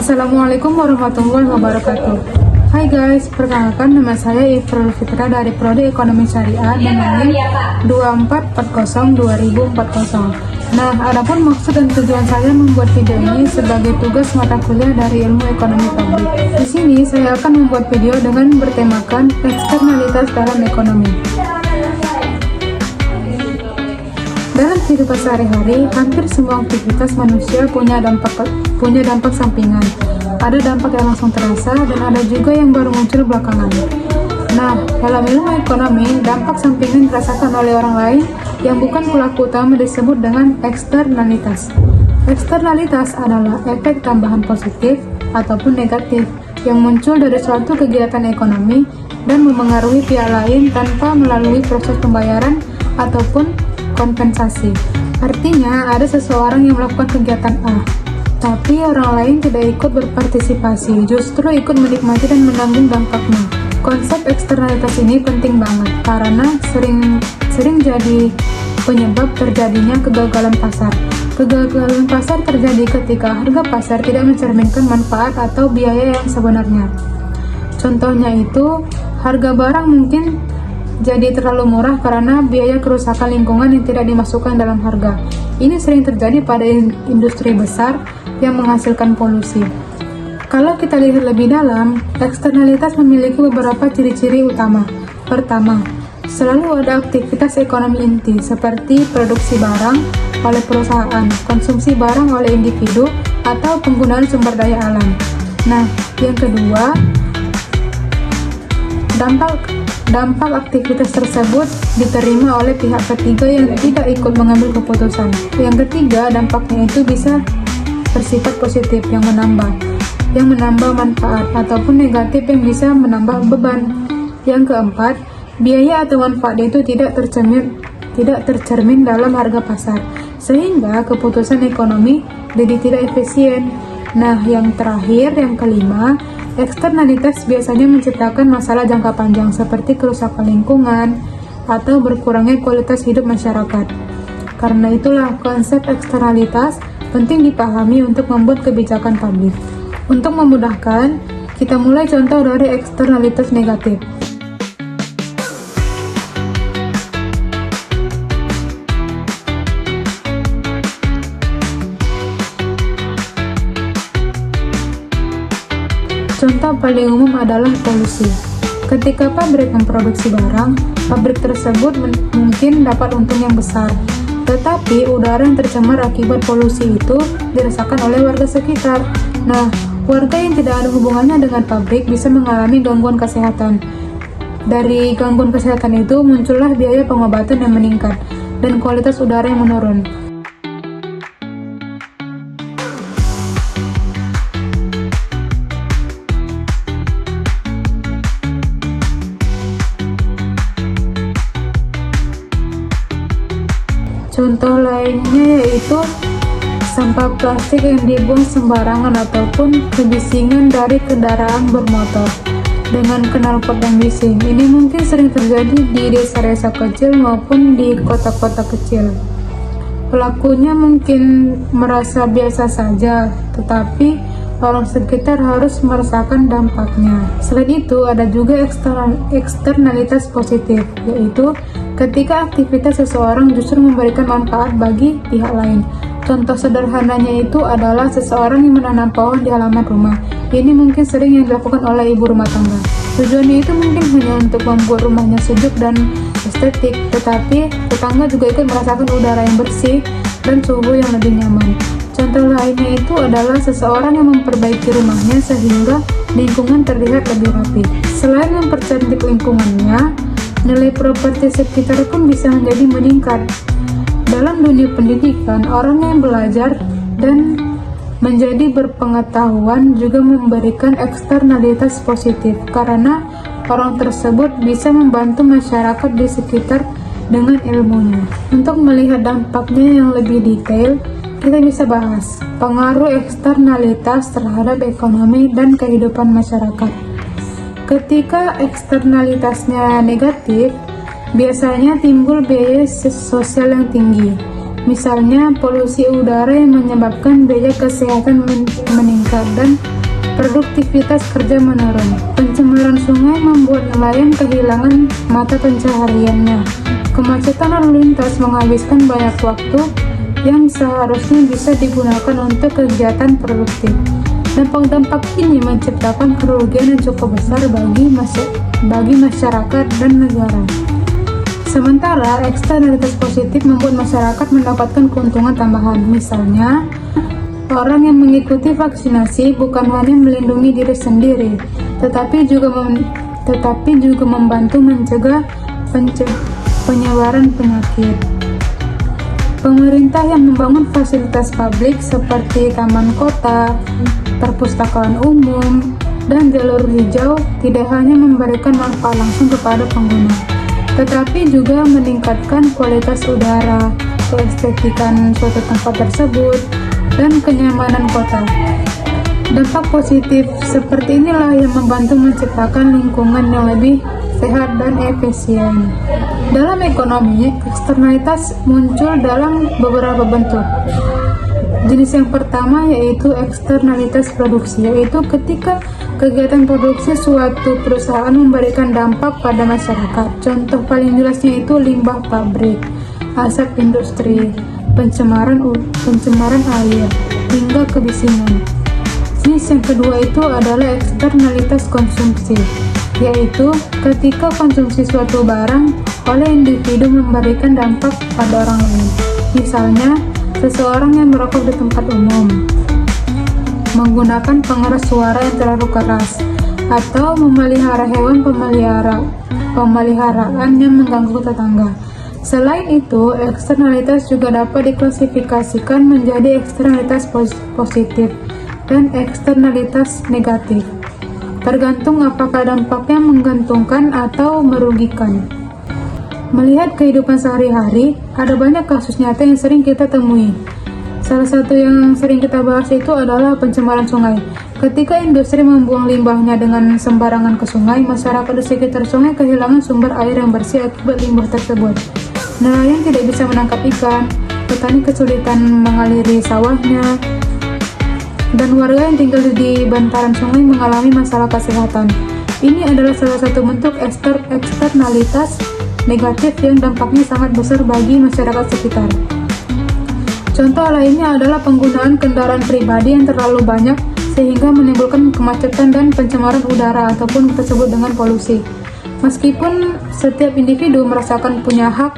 Assalamualaikum warahmatullahi wabarakatuh. Hai guys, perkenalkan nama saya Ifrul Fitra dari Prodi Ekonomi Syariah dengan NIM 2440-2040. Nah, adapun maksud dan tujuan saya membuat video ini sebagai tugas mata kuliah dari ilmu ekonomi publik. Di sini saya akan membuat video dengan bertemakan eksternalitas dalam ekonomi. Dalam kehidupan sehari-hari, hampir semua aktivitas manusia punya dampak sampingan. Ada dampak yang langsung terasa dan ada juga yang baru muncul belakangan. Nah, dalam ilmu ekonomi, dampak sampingan dirasakan oleh orang lain yang bukan pelaku utama disebut dengan eksternalitas. Eksternalitas adalah efek tambahan positif ataupun negatif yang muncul dari suatu kegiatan ekonomi dan memengaruhi pihak lain tanpa melalui proses pembayaran ataupun kompensasi. Artinya, ada seseorang yang melakukan kegiatan A, tapi orang lain tidak ikut berpartisipasi, justru ikut menikmati dan menanggung dampaknya. Konsep eksternalitas ini penting banget karena sering jadi penyebab terjadinya kegagalan pasar. Kegagalan pasar terjadi ketika harga pasar tidak mencerminkan manfaat atau biaya yang sebenarnya. Contohnya itu, harga barang mungkin jadi terlalu murah karena biaya kerusakan lingkungan yang tidak dimasukkan dalam harga. Ini sering terjadi pada industri besar yang menghasilkan polusi. Kalau kita lihat lebih dalam, eksternalitas memiliki beberapa ciri-ciri utama. Pertama, selalu ada aktivitas ekonomi inti seperti produksi barang oleh perusahaan, konsumsi barang oleh individu, atau penggunaan sumber daya alam. Nah, yang kedua, dampak aktivitas tersebut diterima oleh pihak ketiga yang tidak ikut mengambil keputusan. Yang ketiga, dampaknya itu bisa bersifat positif yang menambah manfaat ataupun negatif yang bisa menambah beban. Yang keempat, biaya atau manfaat itu tidak tercermin dalam harga pasar, sehingga keputusan ekonomi jadi tidak efisien. Nah, yang terakhir, yang kelima, eksternalitas biasanya menciptakan masalah jangka panjang seperti kerusakan lingkungan atau berkurangnya kualitas hidup masyarakat. Karena itulah konsep eksternalitas penting dipahami untuk membuat kebijakan publik. Untuk memudahkan, kita mulai contoh dari eksternalitas negatif. Contoh paling umum adalah polusi. Ketika pabrik memproduksi barang, pabrik tersebut mungkin dapat untung yang besar, tetapi udara yang tercemar akibat polusi itu dirasakan oleh warga sekitar. Nah, warga yang tidak ada hubungannya dengan pabrik bisa mengalami gangguan kesehatan. Dari gangguan kesehatan itu muncullah biaya pengobatan yang meningkat dan kualitas udara yang menurun. Contoh lainnya yaitu sampah plastik yang dibuang sembarangan ataupun kebisingan dari kendaraan bermotor dengan knalpot yang bising. Ini mungkin sering terjadi di desa-desa kecil maupun di kota-kota kecil. Pelakunya mungkin merasa biasa saja, tetapi orang sekitar harus merasakan dampaknya. Selain itu, ada juga eksternalitas positif, yaitu ketika aktivitas seseorang justru memberikan manfaat bagi pihak lain. Contoh sederhananya itu adalah seseorang yang menanam pohon di halaman rumah. Ini mungkin sering yang dilakukan oleh ibu rumah tangga. Tujuannya itu mungkin hanya untuk membuat rumahnya sejuk dan estetik, tetapi tetangga juga ikut merasakan udara yang bersih dan suhu yang lebih nyaman. Contoh lainnya itu adalah seseorang yang memperbaiki rumahnya sehingga lingkungan terlihat lebih rapi. Selain mempercantik lingkungannya, nilai properti sekitar pun bisa menjadi meningkat. Dalam dunia pendidikan, orang yang belajar dan menjadi berpengetahuan juga memberikan eksternalitas positif karena orang tersebut bisa membantu masyarakat di sekitar dengan ilmunya. Untuk melihat dampaknya yang lebih detail, kita bisa bahas pengaruh eksternalitas terhadap ekonomi dan kehidupan masyarakat. Ketika eksternalitasnya negatif, biasanya timbul biaya sosial yang tinggi. Misalnya polusi udara yang menyebabkan biaya kesehatan meningkat dan produktivitas kerja menurun. Pencemaran sungai membuat nelayan kehilangan mata pencahariannya. Kemacetan lalu lintas menghabiskan banyak waktu yang seharusnya bisa digunakan untuk kegiatan produktif. Dampak-dampak ini menciptakan kerugian yang cukup besar bagi masyarakat dan negara. Sementara eksternalitas positif membuat masyarakat mendapatkan keuntungan tambahan. Misalnya, orang yang mengikuti vaksinasi bukan hanya melindungi diri sendiri, tetapi juga membantu mencegah penyebaran penyakit. Pemerintah yang membangun fasilitas publik seperti taman kota, perpustakaan umum, dan jalur hijau tidak hanya memberikan manfaat langsung kepada pengguna, tetapi juga meningkatkan kualitas udara, keestetikan suatu tempat tersebut, dan kenyamanan kota. Dampak positif seperti inilah yang membantu menciptakan lingkungan yang lebih sehat dan efisien. Dalam ekonomi, eksternalitas muncul dalam beberapa bentuk. Jenis yang pertama yaitu eksternalitas produksi, yaitu ketika kegiatan produksi suatu perusahaan memberikan dampak pada masyarakat. Contoh paling jelasnya itu limbah pabrik, asap industri, pencemaran air, hingga kebisingan. Jenis yang kedua itu adalah eksternalitas konsumsi, yaitu ketika konsumsi suatu barang oleh individu memberikan dampak pada orang lain. Misalnya, seseorang yang merokok di tempat umum, menggunakan pengeras suara yang terlalu keras, atau memelihara hewan pemeliharaan yang mengganggu tetangga. Selain itu, eksternalitas juga dapat diklasifikasikan menjadi eksternalitas positif dan eksternalitas negatif, tergantung apakah dampaknya menguntungkan atau merugikan. Melihat kehidupan sehari-hari, ada banyak kasus nyata yang sering kita temui. Salah satu yang sering kita bahas itu adalah pencemaran sungai. Ketika industri membuang limbahnya dengan sembarangan ke sungai, masyarakat di sekitar sungai kehilangan sumber air yang bersih akibat limbah tersebut. Nelayan tidak bisa menangkap ikan, petani kesulitan mengaliri sawahnya, dan warga yang tinggal di bantaran sungai mengalami masalah kesehatan. Ini adalah salah satu bentuk eksternalitas negatif yang dampaknya sangat besar bagi masyarakat sekitar. Contoh lainnya adalah penggunaan kendaraan pribadi yang terlalu banyak sehingga menimbulkan kemacetan dan pencemaran udara ataupun tersebut dengan polusi. Meskipun setiap individu merasakan punya hak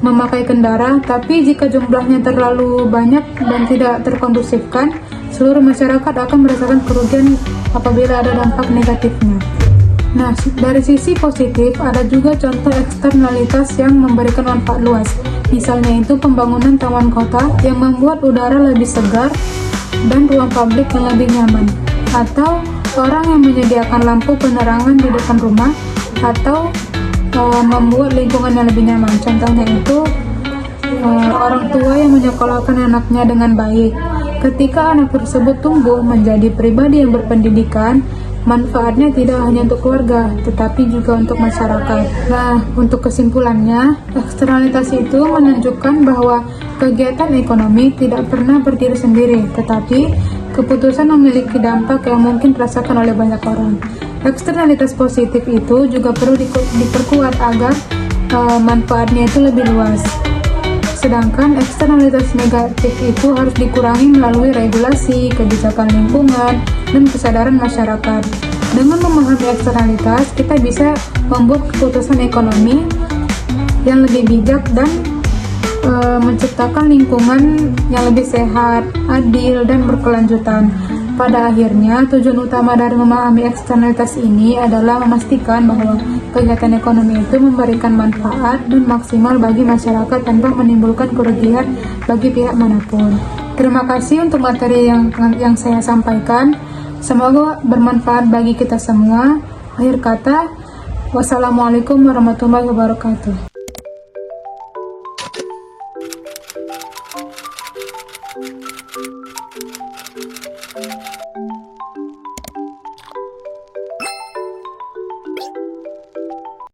memakai kendaraan, tapi jika jumlahnya terlalu banyak dan tidak terkondusifkan, seluruh masyarakat akan merasakan kerugian apabila ada dampak negatifnya. Nah, dari sisi positif, ada juga contoh eksternalitas yang memberikan manfaat luas. Misalnya itu pembangunan taman kota yang membuat udara lebih segar dan ruang publik yang lebih nyaman. Atau orang yang menyediakan lampu penerangan di depan rumah, atau membuat lingkungan yang lebih nyaman. Contohnya itu orang tua yang menyekolahkan anaknya dengan baik. Ketika anak tersebut tumbuh menjadi pribadi yang berpendidikan, manfaatnya tidak hanya untuk keluarga, tetapi juga untuk masyarakat. Nah, untuk kesimpulannya, eksternalitas itu menunjukkan bahwa kegiatan ekonomi tidak pernah berdiri sendiri, tetapi keputusan memiliki dampak yang mungkin dirasakan oleh banyak orang. Eksternalitas positif itu juga perlu diperkuat agar manfaatnya itu lebih luas. Sedangkan eksternalitas negatif itu harus dikurangi melalui regulasi, kebijakan lingkungan, dan kesadaran masyarakat. Dengan memahami eksternalitas, kita bisa membuat keputusan ekonomi yang lebih bijak dan menciptakan lingkungan yang lebih sehat, adil, dan berkelanjutan. Pada akhirnya, tujuan utama dari memahami eksternalitas ini adalah memastikan bahwa kegiatan ekonomi itu memberikan manfaat dan maksimal bagi masyarakat tanpa menimbulkan kerugian bagi pihak manapun. Terima kasih untuk materi yang saya sampaikan. Semoga bermanfaat bagi kita semua. Akhir kata, wassalamualaikum warahmatullahi wabarakatuh.